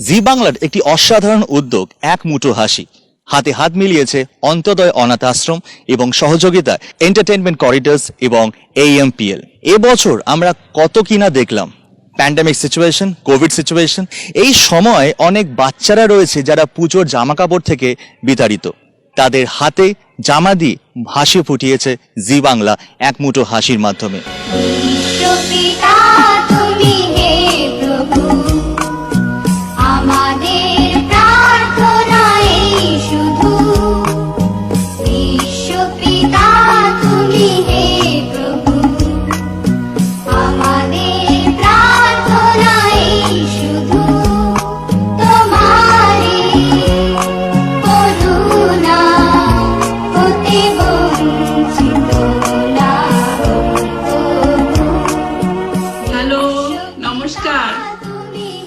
জি বাংলার একটি অসাধারণ উদ্যোগ এক মুঠো হাসি। হাতে হাত মিলিয়েছে অন্তোদয় অনাথ আশ্রম এবং সহযোগিতা এন্টারটেইনমেন্ট করিডোরস এবং AMPL। এবছর আমরা কত কিনা দেখলাম, প্যান্ডেমিক সিচুয়েশন, কোভিড সিচুয়েশন, এই সময় অনেক বাচ্চারা রয়েছে যারা পুজোর জামা কাপড় থেকে বিতাড়িত। তাদের হাতে জামা দিয়ে হাসি ফুটিয়েছে জি বাংলা এক মুঠো হাসির মাধ্যমে।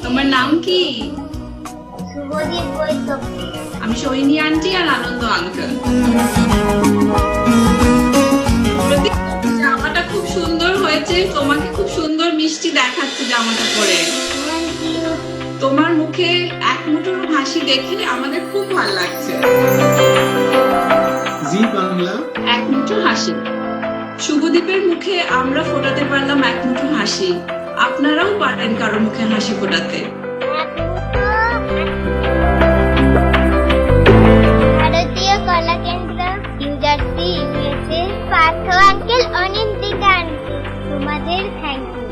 তোমার নাম কি? আমি সোহিনী আন্টি আর আনন্দ আঙ্কেল। জামাটা খুব সুন্দর হয়েছে, তোমাকে খুব সুন্দর মিষ্টি দেখাচ্ছে জামাটা পরে। তোমার মুখে এক মুঠো হাসি দেখে আমাদের খুব ভালো লাগছে। জি বাংলা এক মুঠো হাসি। শুভদীপের মুখে আমরা ফোটাতে পারলাম এক মুঠো হাসি। আপনারাও পারেন কারো মুখে হাসি ফোটাতে। ভারতীয় কলা কেন্দ্র, new jersey, USA, Partha uncle, Anindita aunty, তোমাদের থ্যাংক ইউ।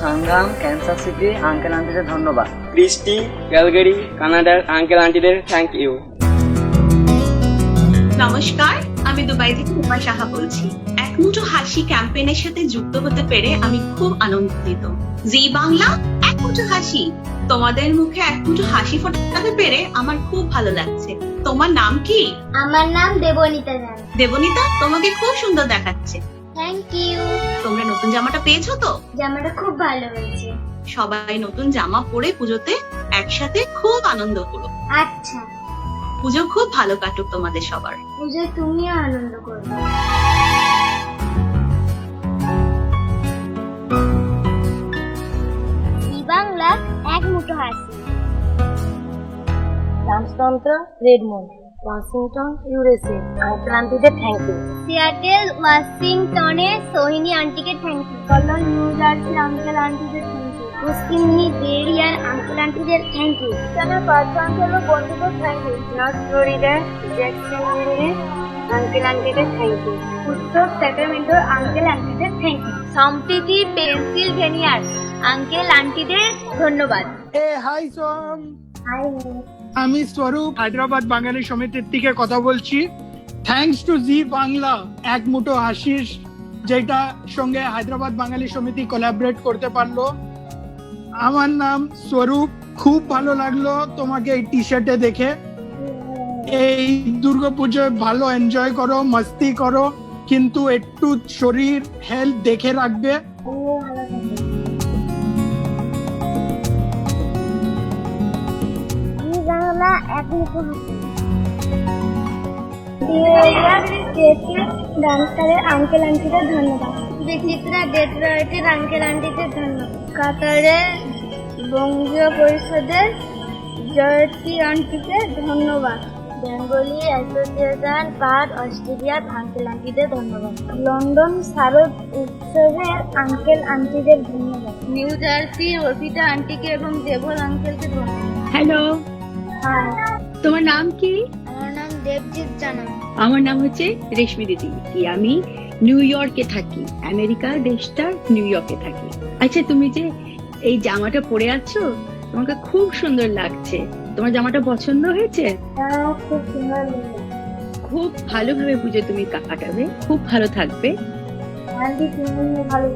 সংগ্রাম, ক্যান্সার সিটি, আঙ্কেল আন্টিদের ধন্যবাদ। ক্রিস্টি, ক্যালগারি, কানাডার আঙ্কেল আন্টিদের থ্যাংক ইউ। নমস্কার, আমি দুবাই থেকে রূপা সাহা বলছি। এক মুঠো হাসি ক্যাম্পেইনের সাথে যুক্ত হতে পেরে আমি খুব আনন্দিত। জি বাংলা এক মুঠো হাসি, তোমাদের মুখে এক মুঠো হাসি ফোটাতে পেরে আমার খুব ভালো লাগছে। তোমার নাম কি? আমার নাম দেবনীতা জান। দেবনীতা, তোমাকে খুব সুন্দর দেখাচ্ছে। Thank you. তোমরা নতুন জামাটা পেয়েছো তো? জামাটা খুব ভালো হয়েছে। সবাই নতুন জামা পরে পুজোতে একসাথে খুব আনন্দ করো। আচ্ছা, পুজো খুব ভালো কাটুক তোমাদের সবার। পুজো তুমিও আনন্দ করবে। জি বাংলা এক মুঠো হাসি। রামতন্ত্র, রেডমন্ড, ওয়াশিংটন, USA, আঙ্কেল আন্টিদের থ্যাংক ইউ। সিয়াটেল, ওয়াশিংটনে সোহিনী আন্টিকে থ্যাংক ইউ। কলন, নিউ জার্সি, আঙ্কেল আন্টিদের থ্যাংক ইউ। পশ্চিমনি বেরিয়ার আঙ্কেল আন্টিদের থ্যাংক ইউ। এখানে পার্থ আঙ্কেল ও বন্ধুদের থ্যাংক ইউ। নর্থ ফ্লোরিডা, জ্যাকসনভিলে আঙ্কেল আন্টিদের থ্যাংক ইউ। উত্তর স্যাক্রামেন্টো আঙ্কেল আন্টিদের থ্যাংক ইউ। সম্প্রীতি, পেনসিলভেনিয়ার আঙ্কেল আন্টিদের ধন্যবাদ। হাই সোম, হাই, আমি স্বরূপ, হায়দ্রাবাদ বাঙালি সমিতির থেকে কথা বলছি। থ্যাঙ্কস টু জি বাংলা এক মুঠো হাসির, যেটা সঙ্গে হায়দ্রাবাদ বাঙালি সমিতি কোলাবরেট করতে পারলো। আমার নাম স্বরূপ, খুব ভালো লাগলো তোমাকে এই টি শার্টে দেখে। এই দুর্গাপুজোয় ভালো এনজয় করো, মস্তি করো, কিন্তু একটু শরীর হেলথ দেখে রাখবে। বাংলা এক মুঠো হাসি। ডান্সারের আঙ্কেল আন্টিদের ধন্যবাদ। বিচিত্রা, ডেট্রয়েটের আঙ্কেল আন্টিদের ধন্যবাদ। কাতারের বঙ্গীয় পরিষদের জয়তী আন্টিকে ধন্যবাদ। বেঙ্গলি অ্যাসোসিয়েশন পার্ট অস্ট্রেলিয়ার আঙ্কেল আন্টিদের ধন্যবাদ। লন্ডন শারদ উৎসবের আঙ্কেল আন্টিদের ধন্যবাদ। নিউ জার্সি অর্পিতা আন্টিকে এবং দেবল আঙ্কেলকে ধন্যবাদ। হ্যালো, হাই, তোমার নাম কি? আমার নাম দেবজিৎ জানা। আমার নাম হচ্ছে রেশমি দিদি। আমি নিউ ইয়র্কে থাকি, আমেরিকা দেশটা নিউ ইয়র্কে থাকি। আচ্ছা, তুমি যে এই জামাটা পরে আছো, তোমাকে খুব সুন্দর লাগছে। তোমার জামাটা পছন্দ হয়েছে? খুব সুন্দর, খুব ভালোভাবে পুজো তুমি কাটাবে, খুব ভালো থাকবে। আন্টি তুমি ভালো,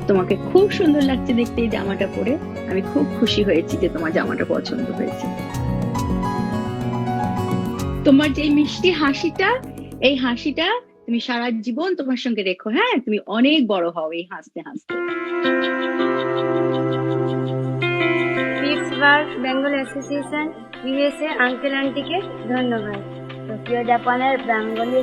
তোমাকে খুব সুন্দর লাগছে দেখতে এই জামাটা পরে। আমি খুব খুশি হয়েছি যে তোমার জামাটা পছন্দ হয়েছে। তোমার যে মিষ্টি হাসিটা, এই হাসিটা তুমি সারা জীবন তোমার সঙ্গে রেখো। হ্যাঁ, তুমি অনেক বড় হও এই হাসতে হাসতে। Pittsburgh Bengal association USA uncle আন্টিকে ধন্যবাদ। টোকিও জাপানের বেঙ্গলি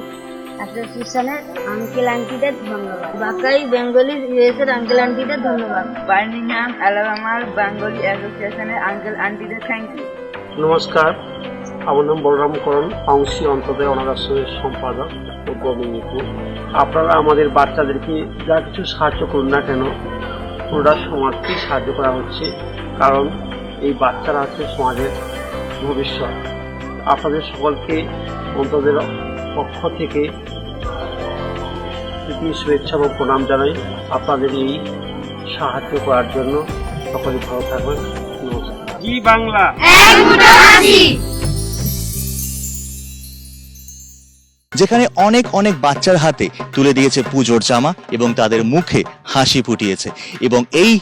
অ্যাসোসিয়েশনের আঙ্কেল আন্টিদের ধন্যবাদ। বাকাই বেঙ্গলি ইউএসের আঙ্কেল আন্টিদের ধন্যবাদ। বার্মিংহাম অ্যালাবামার বেঙ্গলি অ্যাসোসিয়েশনের আঙ্কেল আন্টিদের থ্যাংক ইউ। নমস্কার, আমার নাম বলরাম করণ, পাউসি অন্তর্দয় অনাথ আশ্রমের সম্পাদক পূর্ব মেদিনীপুর। আপনারা আমাদের বাচ্চাদেরকে যা কিছু সাহায্য করুন না কেন, পুরোটা সমাজকেই সাহায্য করা হচ্ছে, কারণ এই বাচ্চারা হচ্ছে সমাজের ভবিষ্যৎ। আপনাদের সকলকে অন্তদের পক্ষ থেকে শুভেচ্ছা ও প্রণাম জানাই। আপনাদের এই সাহায্য করার জন্য সকলে ভালো থাকবেন। নমস্কার। জি বাংলা। যেখানে অনেক অনেক বাচ্চার হাতে তুলে দিয়েছে পুজোর জামা এবং তাদের মুখে হাসি ফুটিয়েছে। এবং এই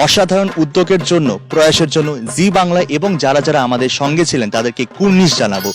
অসাধারণ উদ্যোগের জন্য, প্রয়াসের জন্য জি বাংলা এবং যারা যারা আমাদের সঙ্গে ছিলেন তাদেরকে কুর্নিশ জানাবো।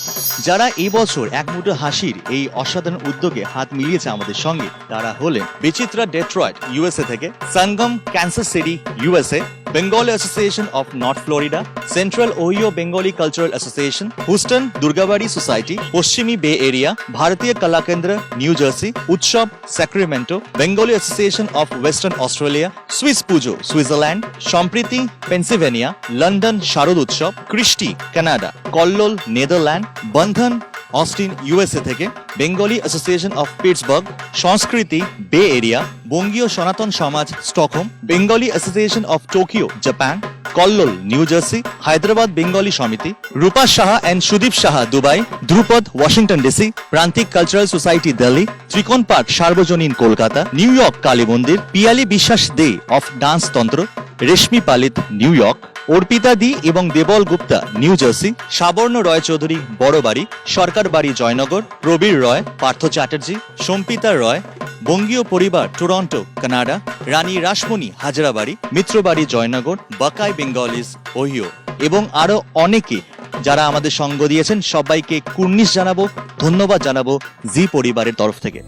যারা এই বছর এক মুঠো হাসির এই অসাধারণ উদ্যোগে হাত মিলিয়েছে আমাদের সঙ্গে, তারা হলেন বিচিত্রা ডেট্রয়েট ইউএসএ থেকে, Sangam Kansas City USA, Bengali Association of North Florida, Central Ohio Bengali Cultural Association, Houston Durgabari Society, Poshchimi Bay Area, Bharatiya Kala Kendra, New Jersey, Utsav Sacramento, Bengali Association of Western Australia, Swiss Pujo, Switzerland, Sampriti, Pennsylvania, London Sharad Utsav, Christie, Canada, Kollol, Netherlands, Bandhan, Austin USA থেকে, Bengali association of Pittsburgh, Sanskriti Bay Area, Bangiya Sanatan Samaj Stockholm, Bengali association of Tokyo Japan, Kollol New Jersey, Hyderabad Bengali Samiti, Rupa Saha and Sudip Saha Dubai, Dhrupad Washington DC, Prantik cultural society Delhi, Trikon park সার্বজনীন Kolkata, new York Kali মন্দির, পিয়ালি বিশ্বাস দে of dance তন্ত্র, রেশমি পালিত new York, Arpita দি এবং দেবল Gupta new jersey, Sabarna রয় চৌধুরী বড়বাড়ি, সরকার বাড়ি জয়নগর, প্রবীর রয়, পার্থ চ্যাটার্জি, সম্পিতা রয়, বঙ্গীয় পরিবার টরন্টো কানাডা, রানী রাসমণি হাজরাবাড়ি, মিত্রবাড়ি জয়নগর, বাকাই বেঙ্গলিজ ওহিও এবং আরো অনেকে যারা আমাদের সঙ্গ দিয়েছেন, সবাইকে কুর্নিশ জানাবো, ধন্যবাদ জানাবো জি পরিবারের তরফ থেকে।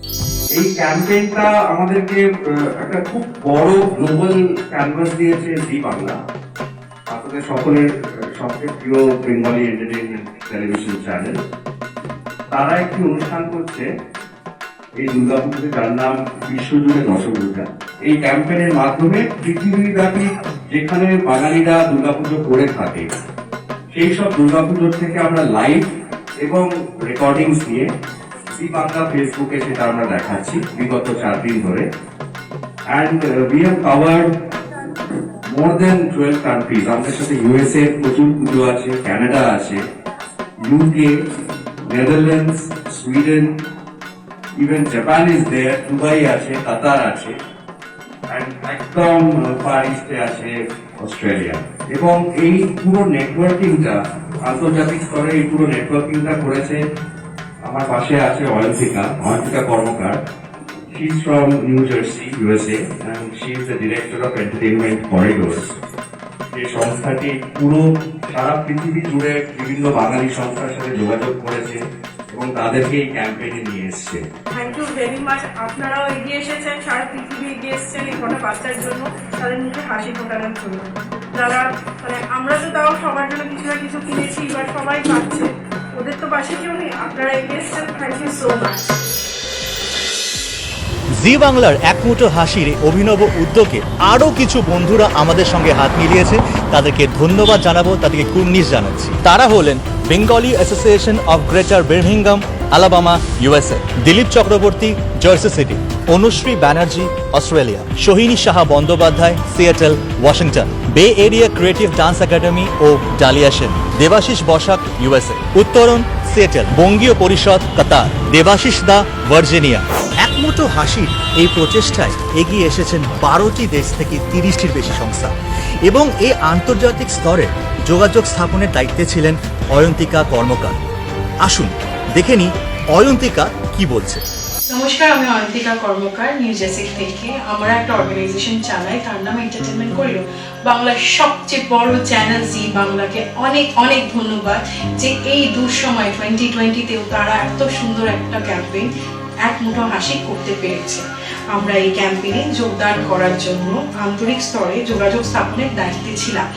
এই ক্যাম্পেইনটা আমাদেরকে একটা খুব বড় গ্লোবাল ক্যানভাস দিয়েছে জি বাংলা, আপনাদের সকলের সবচেয়ে প্রিয় বেঙ্গলি এন্টারটেইনমেন্ট টেলিভিশন চ্যানেল। তারা একটি অনুষ্ঠান করছে এই দুর্গাপুজোতে, যার নাম বিশ্বজুড়ে দশভূজা। এই ক্যাম্পেইনের মাধ্যমে পৃথিবীব্যাপী যেখানে বাঙালিরা দুর্গাপুজো করে থাকে, সেই সব দুর্গাপুজোর থেকে আমরা লাইভ এবং রেকর্ডিংস নিয়ে জি বাংলা ফেসবুকে সেটা আমরা দেখাচ্ছি বিগত 4 দিন ধরে। And we have covered more than 12 countries. আমাদের সাথে ইউএসএ প্রচুর পুজো আছে, কানাডা আছে, UK, Netherlands, Sweden, even Japan is there, Dubai আছে, কাতার আছে, অ্যান্ড একদম ফার ইস্টে আছে অস্ট্রেলিয়া। এবং এই পুরো নেটওয়ার্কিংটা আন্তর্জাতিক স্তরে এই পুরো নেটওয়ার্কিংটা করেছে, আমার পাশে আছে অয়ন্তিকা কর্মকার। She is from New Jersey, USA, and she is the director of Entertainment Corridors. এই সংস্থাটি পুরো সারা পৃথিবী জুড়ে বিভিন্ন বাঙালি সংস্থার সাথে যোগাযোগ করেছে এবং তাদেরকে এই ক্যাম্পেইনে নিয়ে এসছে। Thank you very much. আপনারাও এগিয়ে এসেছেন, সারা পৃথিবী এগিয়ে এসেছেন এই কটা বাচ্চার জন্য, তাদের মুখে হাসি ফোটানোর জন্য। যারা আমরা তো তাও সবার জন্য কিছু না কিছু কিনেছি, এবার সবাই পাচ্ছে, ওদের তো পাশে কেউ নেই, আপনারা এগিয়ে এসেছেন। Thank you so much. Zee বাংলার এক মুঠো হাসির অভিনব উদ্যোগে আরো কিছু বন্ধুরা আমাদের সঙ্গে হাত মিলিয়েছে, তাদেরকে ধন্যবাদ জানাবো, তাদেরকে কুর্নিশ জানাচ্ছি। তারা হলেন Bengali association of greater Birmingham Alabama USA, Dilip Chakraborty jersey city, Anushree Banerjee Australia, Sohini Saha Bandyopadhyay Seattle Washington, বে এরিয়া ক্রিয়েটিভ ডান্স একাডেমি ও ডালিয়া সেন, দেবাশিস বসাক ইউএসএ, উত্তরণ সিয়াটেল, বঙ্গীয় পরিষদ কাতার, দেবাশিস দা ভার্জিনিয়া। এক মুঠো হাসির এই প্রচেষ্টায় এগিয়ে এসেছেন 12টি দেশ থেকে 30টির বেশি সংস্থা এবং এই আন্তর্জাতিক স্তরে যোগাযোগ স্থাপনের দায়িত্বে ছিলেন অয়ন্তিকা কর্মকার। আসুন দেখে নিই অয়ন্তিকা কি বলছে। নমস্কার, আমি অয়ন্তিকা কর্মকার, নিউ জার্সি থেকে। আমরা একটা অর্গানাইজেশন চালাই, তার নাম এন্টারটেনমেন্ট করিডোর। বাংলার সবচেয়ে বড় চ্যানেল জি বাংলাকে অনেক অনেক ধন্যবাদ যে এই দুঃসময় 2020তেও তারা এত সুন্দর একটা ক্যাম্পেইন এক মুঠো হাসি করতে পেরেছে। আমরা এই ক্যাম্পেইনে যোগদান করার জন্য আন্তরিক স্তরে যোগাযোগ স্থাপনের দায়িত্বে ছিলাম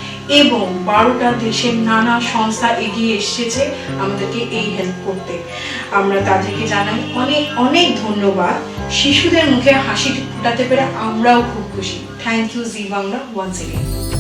এবং 12টা দেশের নানা সংস্থা এগিয়ে এসেছে আমাদেরকে এই হেল্প করতে। আমরা তাদেরকে জানাই অনেক অনেক ধন্যবাদ। শিশুদের মুখে হাসি ফোটাতে পেরে আমরাও খুব খুশি। Thank you Zee Bangla once again.